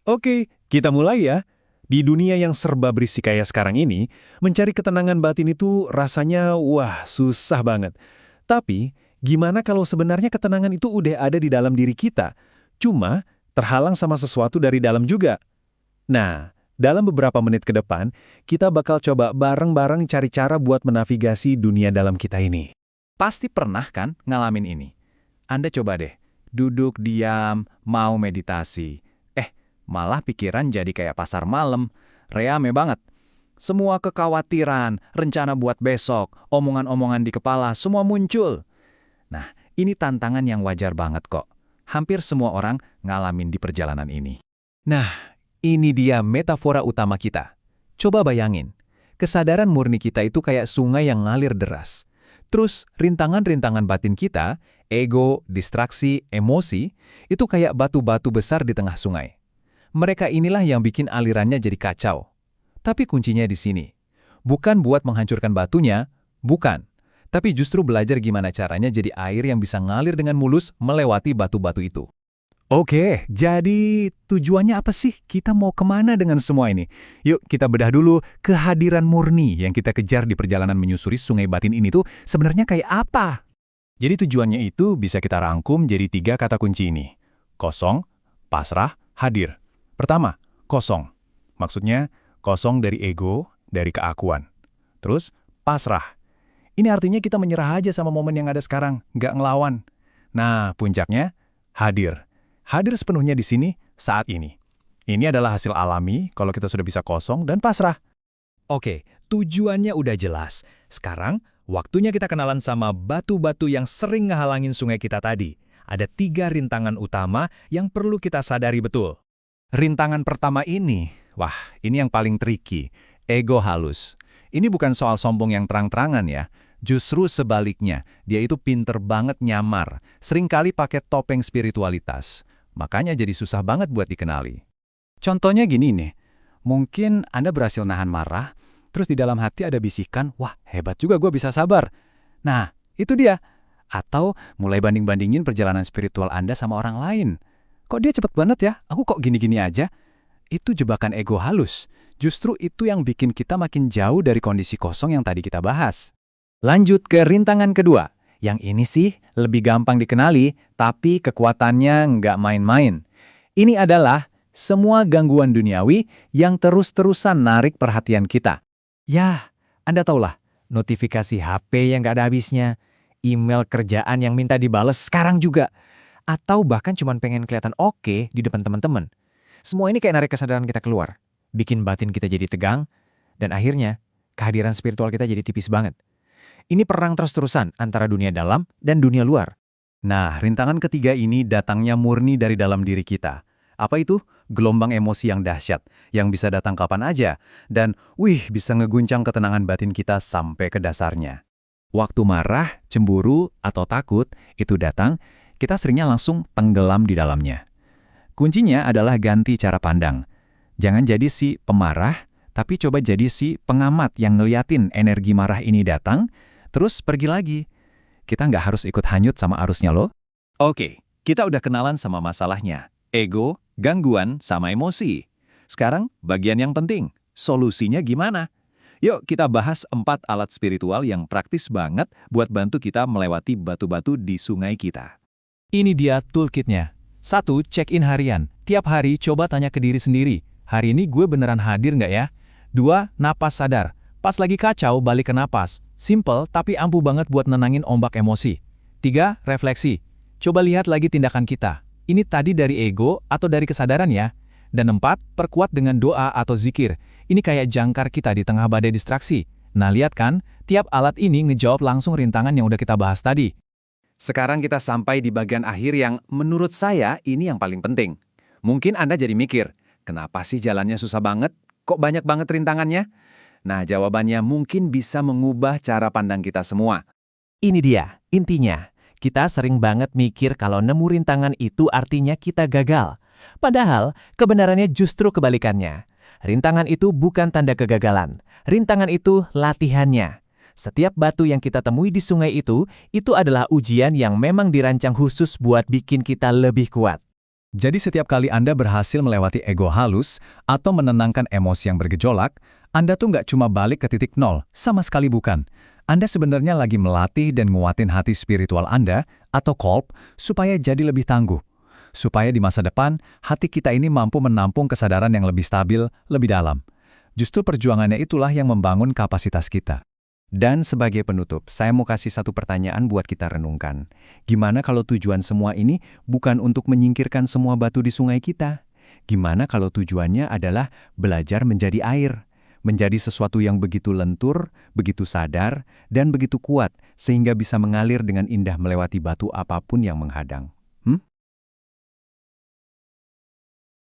Oke, kita mulai ya. Di dunia yang serba berisik kayak sekarang ini, mencari ketenangan batin itu rasanya wah susah banget. Tapi, gimana kalau sebenarnya ketenangan itu udah ada di dalam diri kita? Cuma, terhalang sama sesuatu dari dalam juga. Nah, dalam beberapa menit ke depan, kita bakal coba bareng-bareng cari cara buat menavigasi dunia dalam kita ini. Pasti pernah kan ngalamin ini? Anda coba deh, duduk diam, mau meditasi. Malah pikiran jadi kayak pasar malam, reame banget. Semua kekhawatiran, rencana buat besok, omongan-omongan di kepala, semua muncul. Nah, ini tantangan yang wajar banget kok. Hampir semua orang ngalamin di perjalanan ini. Nah, ini dia metafora utama kita. Coba bayangin, kesadaran murni kita itu kayak sungai yang ngalir deras. Terus, rintangan-rintangan batin kita, ego, distraksi, emosi, itu kayak batu-batu besar di tengah sungai. Mereka inilah yang bikin alirannya jadi kacau. Tapi kuncinya di sini. Bukan buat menghancurkan batunya, bukan. Tapi justru belajar gimana caranya jadi air yang bisa ngalir dengan mulus melewati batu-batu itu. Oke, jadi tujuannya apa sih? Kita mau kemana dengan semua ini? Yuk kita bedah dulu kehadiran murni yang kita kejar di perjalanan menyusuri sungai batin ini tuh sebenarnya kayak apa? Jadi tujuannya itu bisa kita rangkum jadi 3 kata kunci ini. Kosong, pasrah, hadir. Pertama, kosong. Maksudnya, kosong dari ego, dari keakuan. Terus, pasrah. Ini artinya kita menyerah aja sama momen yang ada sekarang, nggak ngelawan. Nah, puncaknya, hadir. Hadir sepenuhnya di sini, saat ini. Ini adalah hasil alami kalau kita sudah bisa kosong dan pasrah. Oke, tujuannya udah jelas. Sekarang, waktunya kita kenalan sama batu-batu yang sering ngehalangin sungai kita tadi. Ada 3 rintangan utama yang perlu kita sadari betul. Rintangan pertama ini, wah ini yang paling tricky, ego halus. Ini bukan soal sombong yang terang-terangan ya, justru sebaliknya, dia itu pinter banget nyamar, seringkali pakai topeng spiritualitas. Makanya jadi susah banget buat dikenali. Contohnya gini nih, mungkin Anda berhasil nahan marah, terus di dalam hati ada bisikan, wah hebat juga gue bisa sabar. Nah, itu dia. Atau mulai banding-bandingin perjalanan spiritual Anda sama orang lain. Kok dia cepet banget ya? Aku kok gini-gini aja? Itu jebakan ego halus. Justru itu yang bikin kita makin jauh dari kondisi kosong yang tadi kita bahas. Lanjut ke rintangan kedua. Yang ini sih lebih gampang dikenali, tapi kekuatannya nggak main-main. Ini adalah semua gangguan duniawi yang terus-terusan narik perhatian kita. Yah, Anda tahulah, notifikasi HP yang nggak ada habisnya, email kerjaan yang minta dibales sekarang juga. Atau bahkan cuma pengen kelihatan oke di depan teman-teman. Semua ini kayak narik kesadaran kita keluar, bikin batin kita jadi tegang, dan akhirnya kehadiran spiritual kita jadi tipis banget. Ini perang terus-terusan antara dunia dalam dan dunia luar. Nah, rintangan ketiga ini datangnya murni dari dalam diri kita. Apa itu? Gelombang emosi yang dahsyat, yang bisa datang kapan aja, dan bisa ngeguncang ketenangan batin kita sampai ke dasarnya. Waktu marah, cemburu, atau takut, itu datang, kita seringnya langsung tenggelam di dalamnya. Kuncinya adalah ganti cara pandang. Jangan jadi si pemarah, tapi coba jadi si pengamat yang ngeliatin energi marah ini datang, terus pergi lagi. Kita nggak harus ikut hanyut sama arusnya loh. Oke, kita udah kenalan sama masalahnya. Ego, gangguan, sama emosi. Sekarang bagian yang penting, solusinya gimana? Yuk kita bahas 4 alat spiritual yang praktis banget buat bantu kita melewati batu-batu di sungai kita. Ini dia toolkitnya. 1. Check-in harian. Tiap hari coba tanya ke diri sendiri, hari ini gue beneran hadir nggak ya? 2. Napas sadar. Pas lagi kacau, balik ke napas. Simple, tapi ampuh banget buat nenangin ombak emosi. 3. Refleksi. Coba lihat lagi tindakan kita. Ini tadi dari ego atau dari kesadaran ya? Dan 4. Perkuat dengan doa atau zikir. Ini kayak jangkar kita di tengah badai distraksi. Nah lihat kan, tiap alat ini ngejawab langsung rintangan yang udah kita bahas tadi. Sekarang kita sampai di bagian akhir yang menurut saya ini yang paling penting. Mungkin Anda jadi mikir, kenapa sih jalannya susah banget? Kok banyak banget rintangannya? Nah, jawabannya mungkin bisa mengubah cara pandang kita semua. Ini dia, intinya. Kita sering banget mikir kalau nemu rintangan itu artinya kita gagal. Padahal, kebenarannya justru kebalikannya. Rintangan itu bukan tanda kegagalan. Rintangan itu latihannya. Setiap batu yang kita temui di sungai itu adalah ujian yang memang dirancang khusus buat bikin kita lebih kuat. Jadi setiap kali Anda berhasil melewati ego halus atau menenangkan emosi yang bergejolak, Anda tuh nggak cuma balik ke titik nol, sama sekali bukan. Anda sebenarnya lagi melatih dan nguatin hati spiritual Anda, atau kolb, supaya jadi lebih tangguh. Supaya di masa depan, hati kita ini mampu menampung kesadaran yang lebih stabil, lebih dalam. Justru perjuangannya itulah yang membangun kapasitas kita. Dan sebagai penutup, saya mau kasih satu pertanyaan buat kita renungkan. Gimana kalau tujuan semua ini bukan untuk menyingkirkan semua batu di sungai kita? Gimana kalau tujuannya adalah belajar menjadi air? Menjadi sesuatu yang begitu lentur, begitu sadar, dan begitu kuat, sehingga bisa mengalir dengan indah melewati batu apapun yang menghadang.